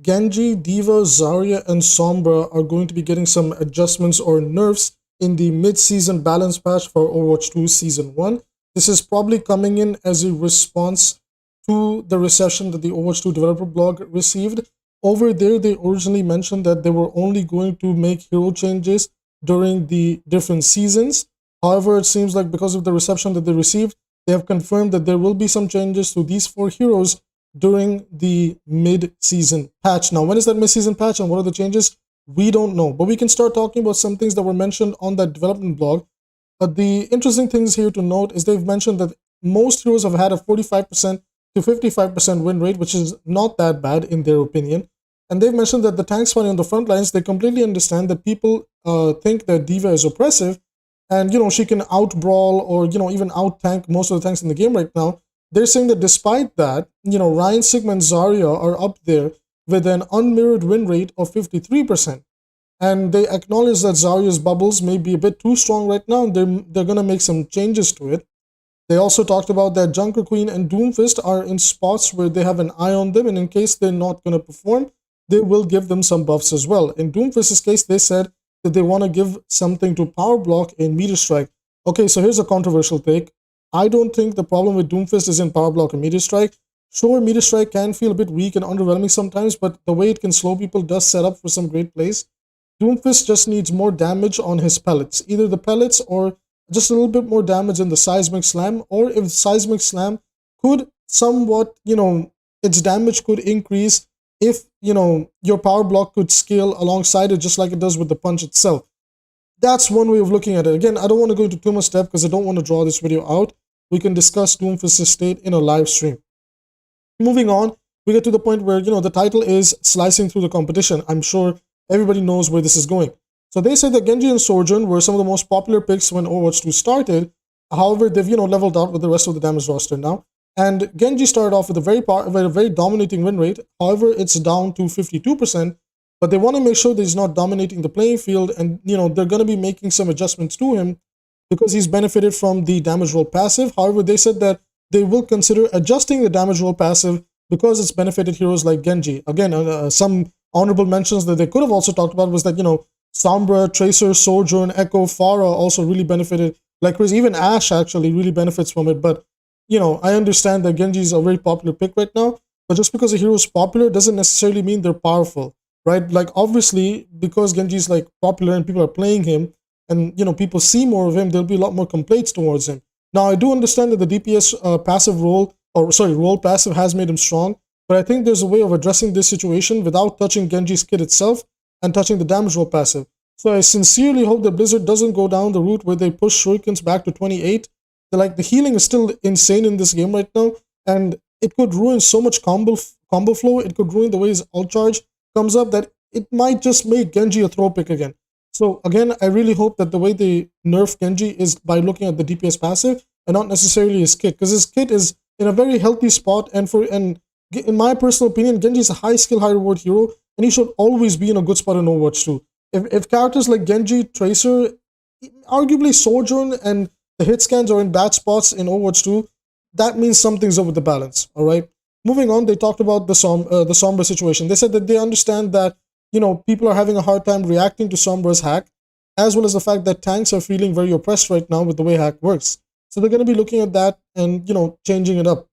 Genji, D.Va, Zarya, and Sombra are going to be getting some adjustments or nerfs in the mid-season balance patch for Overwatch 2 Season 1. This is probably coming in as a response to the reception that the Overwatch 2 developer blog received. Over there, they originally mentioned that they were only going to make hero changes during the different seasons. However, it seems like because of the reception that they received, they have confirmed that there will be some changes to these 4 heroes during the mid-season patch. Now, when is that mid-season patch and what are the changes? We don't know, but we can start talking about some things that were mentioned on that development blog. But the interesting things here to note is they've mentioned that most heroes have had a 45% to 55% win rate, which is not that bad in their opinion. And they've mentioned that the tanks fighting on the front lines, they completely understand that people think that D.Va is oppressive, and she can out-brawl or even out-tank most of the tanks in the game right now. They're saying that despite that, Ryan, Sigma, and Zarya are up there with an unmirrored win rate of 53%. And they acknowledge that Zarya's bubbles may be a bit too strong right now, and they're going to make some changes to it. They also talked about that Junker Queen and Doomfist are in spots where they have an eye on them, and in case they're not going to perform, they will give them some buffs as well. In Doomfist's case, they said that they want to give something to Power Block and Meteor Strike. Okay, so here's a controversial take. I don't think the problem with Doomfist is in Power Block and Meteor Strike. Sure, Meteor Strike can feel a bit weak and underwhelming sometimes, but the way it can slow people does set up for some great plays. Doomfist just needs more damage on his pellets. Either the pellets or just a little bit more damage in the Seismic Slam, or if Seismic Slam could somewhat, its damage could increase if, your Power Block could scale alongside it just like it does with the punch itself. That's one way of looking at it. Again, I don't want to go into too much depth because I don't want to draw this video out. We can discuss Doomfist's state in a live stream. Moving on, we get to the point where, the title is slicing through the competition. I'm sure everybody knows where this is going. So they said that Genji and Sojourn were some of the most popular picks when Overwatch 2 started. However, they've, leveled out with the rest of the damage roster now. And Genji started off with a very dominating win rate. However, it's down to 52%. But they want to make sure that he's not dominating the playing field, and they're going to be making some adjustments to him because he's benefited from the damage roll passive. However, they said that they will consider adjusting the damage roll passive because it's benefited heroes like Genji. Again, some honorable mentions that they could have also talked about was that Sombra, Tracer, Sojourn, Echo, Pharah also really benefited. Like even Ashe actually really benefits from it. But I understand that Genji is a very popular pick right now. But just because a hero is popular doesn't necessarily mean they're powerful. Right, like obviously because Genji is like popular and people are playing him, and people see more of him, there'll be a lot more complaints towards him. Now I do understand that the DPS passive role passive has made him strong, but I think there's a way of addressing this situation without touching Genji's kit itself and touching the damage roll passive. So I sincerely hope that Blizzard doesn't go down the route where they push shurikens back to 28. The healing is still insane in this game right now, and it could ruin so much combo flow. It could ruin the way his ult charge comes up that it might just make Genji a throw pick again. So again, I really hope that the way they nerf Genji is by looking at the DPS passive and not necessarily his kit, because his kit is in a very healthy spot, and in my personal opinion, Genji is a high skill, high reward hero, and he should always be in a good spot in Overwatch 2. If characters like Genji, Tracer, arguably Sojourn, and the hit scans are in bad spots in Overwatch 2, that means something's up with the balance, alright? Moving on, they talked about the Sombra situation. They said that they understand that, people are having a hard time reacting to Sombra's hack, as well as the fact that tanks are feeling very oppressed right now with the way hack works. So they're going to be looking at that and, changing it up.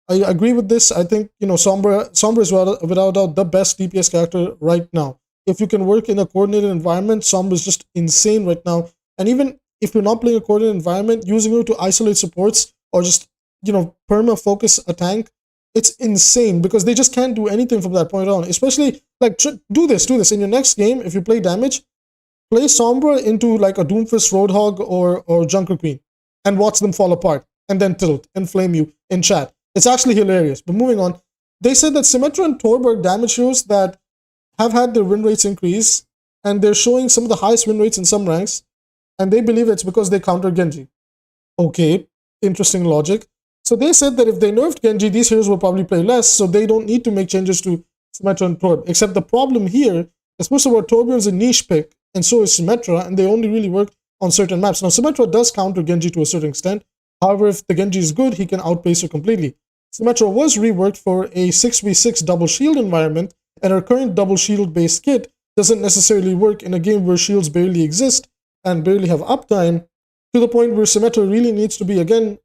I agree with this. I think, Sombra is without a doubt the best DPS character right now. If you can work in a coordinated environment, Sombra is just insane right now. And even if you're not playing a coordinated environment, using her to isolate supports or just, perma-focus a tank, it's insane because they just can't do anything from that point on. Especially, do this. In your next game, if you play damage, play Sombra into like a Doomfist Roadhog or Junker Queen and watch them fall apart and then tilt and flame you in chat. It's actually hilarious. But moving on, they said that Symmetra and Torbjorn damage heroes that have had their win rates increase, and they're showing some of the highest win rates in some ranks, and they believe it's because they counter Genji. Okay, interesting logic. So they said that if they nerfed Genji, these heroes will probably play less, so they don't need to make changes to Symmetra and Torbjorn. Except the problem here is, first of all, Torbjorn is a niche pick, and so is Symmetra, and they only really work on certain maps. Now, Symmetra does counter Genji to a certain extent. However, if the Genji is good, he can outpace her completely. Symmetra was reworked for a 6v6 double shield environment, And her current double shield based kit doesn't necessarily work in a game where shields barely exist and barely have uptime, to the point where Symmetra really needs to be, again,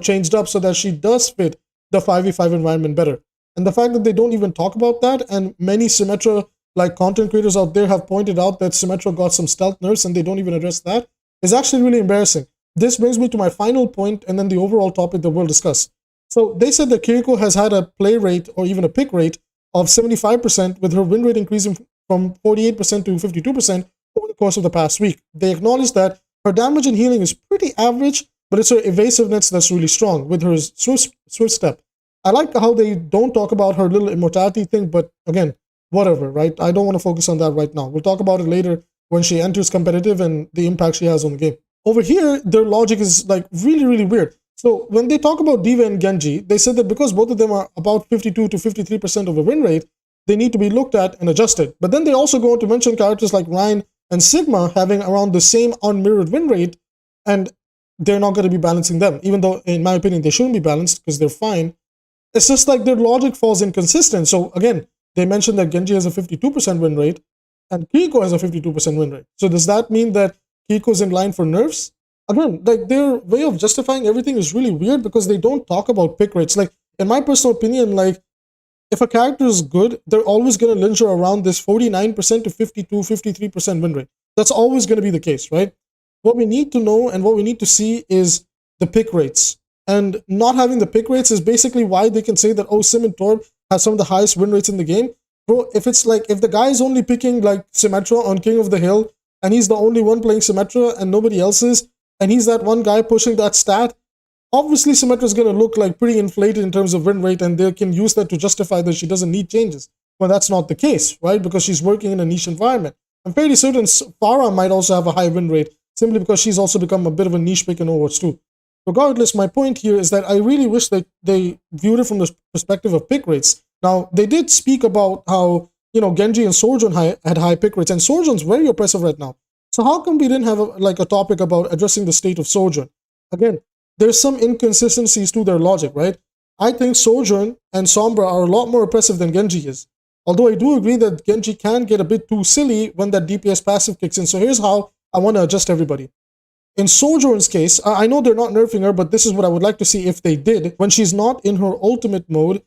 changed up so that she does fit the 5v5 environment better. And the fact that they don't even talk about that, and many Symmetra like content creators out there have pointed out that Symmetra got some stealth nerfs and they don't even address that, is actually really embarrassing. This brings me to my final point and then the overall topic that we'll discuss. So they said that Kiriko has had a play rate or even a pick rate of 75%, with her win rate increasing from 48% to 52% over the course of the past week. They acknowledge that her damage and healing is pretty average, but it's her evasiveness that's really strong with her swift step. I like how they don't talk about her little immortality thing, but again, whatever, right? I don't want to focus on that right now. We'll talk about it later when she enters competitive and the impact she has on the game. Over here, their logic is like really, really weird. So when they talk about D.Va and Genji, they said that because both of them are about 52 to 53% of the win rate, they need to be looked at and adjusted. But then they also go on to mention characters like Rein and Sigma having around the same unmirrored win rate, and they're not going to be balancing them, even though, in my opinion, they shouldn't be balanced because they're fine. It's just like their logic falls inconsistent. So again, they mentioned that Genji has a 52% win rate and Kiriko has a 52% win rate. So does that mean that Kiriko's in line for nerfs? Again, like their way of justifying everything is really weird because they don't talk about pick rates. Like, in my personal opinion, like, if a character is good, they're always going to linger around this 49% to 52, 53% win rate. That's always going to be the case, right? What we need to know and what we need to see is the pick rates. And not having the pick rates is basically why they can say that, oh, Sim and Torb has some of the highest win rates in the game. Bro, if it's like, if the guy is only picking like Symmetra on King of the Hill, and he's the only one playing Symmetra and nobody else is, and he's that one guy pushing that stat, obviously Symmetra is going to look like pretty inflated in terms of win rate, and they can use that to justify that she doesn't need changes. But that's not the case, right? Because she's working in a niche environment. I'm fairly certain Pharah might also have a high win rate, simply because she's also become a bit of a niche pick in Overwatch 2. Regardless, my point here is that I really wish that they viewed it from the perspective of pick rates. Now, they did speak about how, Genji and Sojourn had high pick rates, and Sojourn's very oppressive right now. So how come we didn't have a topic about addressing the state of Sojourn? Again, there's some inconsistencies to their logic, right? I think Sojourn and Sombra are a lot more oppressive than Genji is. Although I do agree that Genji can get a bit too silly when that DPS passive kicks in. So here's how I want to adjust everybody. In Sojourn's case, I know they're not nerfing her, but this is what I would like to see if they did. When she's not in her ultimate mode,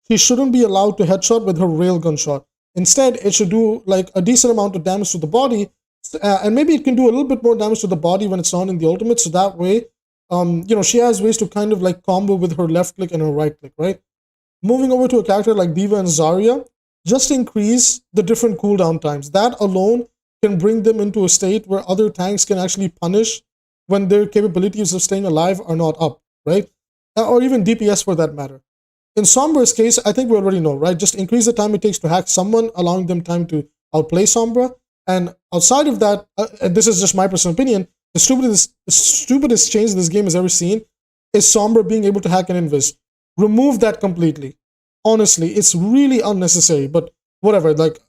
she shouldn't be allowed to headshot with her railgun shot. Instead, it should do like a decent amount of damage to the body, and maybe it can do a little bit more damage to the body when it's not in the ultimate, so that way, she has ways to kind of like combo with her left click and her right click, right? Moving over to a character like D.Va and Zarya, just increase the different cooldown times. That alone can bring them into a state where other tanks can actually punish when their capabilities of staying alive are not up, right? Or even DPS for that matter. In Sombra's case, I think we already know, right? Just increase the time it takes to hack someone, allowing them time to outplay Sombra. And outside of that, this is just my personal opinion, the stupidest change this game has ever seen is Sombra being able to hack an invis. Remove that completely. Honestly, it's really unnecessary, but whatever, like,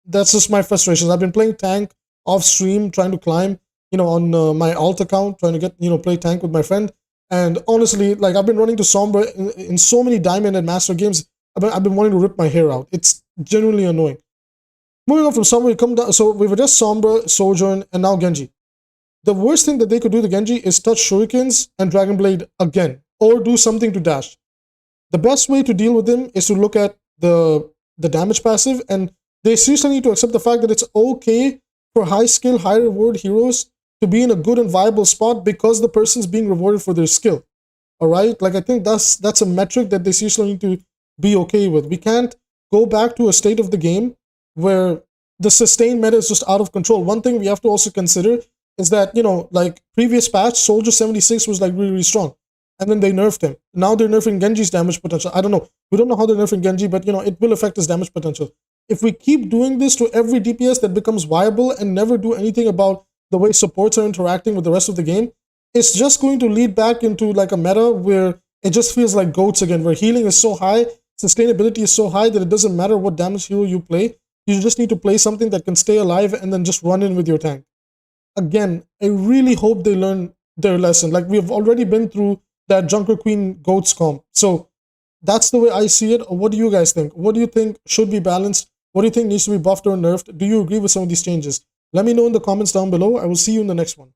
that's just my frustrations. I've been playing tank off stream, trying to climb, on my alt account, trying to get, play tank with my friend. And honestly, like, I've been running to Sombra in so many Diamond and Master games, I've been wanting to rip my hair out. It's genuinely annoying. Moving on from Sombra, we come down, so we've addressed Sombra, Sojourn, and now Genji. The worst thing that they could do to Genji is touch Shurikens and Dragon Blade again, or do something to dash. The best way to deal with them is to look at the damage passive, and they seriously need to accept the fact that it's okay for high skill, high reward heroes to be in a good and viable spot because the person's being rewarded for their skill. Alright? Like, I think that's a metric that they seriously need to be okay with. We can't go back to a state of the game where the sustained meta is just out of control. One thing we have to also consider is that, like, previous patch, Soldier 76 was like really, really strong. And then they nerfed him. Now they're nerfing Genji's damage potential. I don't know. We don't know how they're nerfing Genji, but it will affect his damage potential. If we keep doing this to every DPS that becomes viable and never do anything about the way supports are interacting with the rest of the game, it's just going to lead back into like a meta where it just feels like goats again, where healing is so high, sustainability is so high that it doesn't matter what damage hero you play. You just need to play something that can stay alive and then just run in with your tank. Again, I really hope they learn their lesson. Like, we've already been through that Junker Queen Goats comp. So that's the way I see it. What do you guys think? What do you think should be balanced? What do you think needs to be buffed or nerfed? Do you agree with some of these changes? Let me know in the comments down below. I will see you in the next one.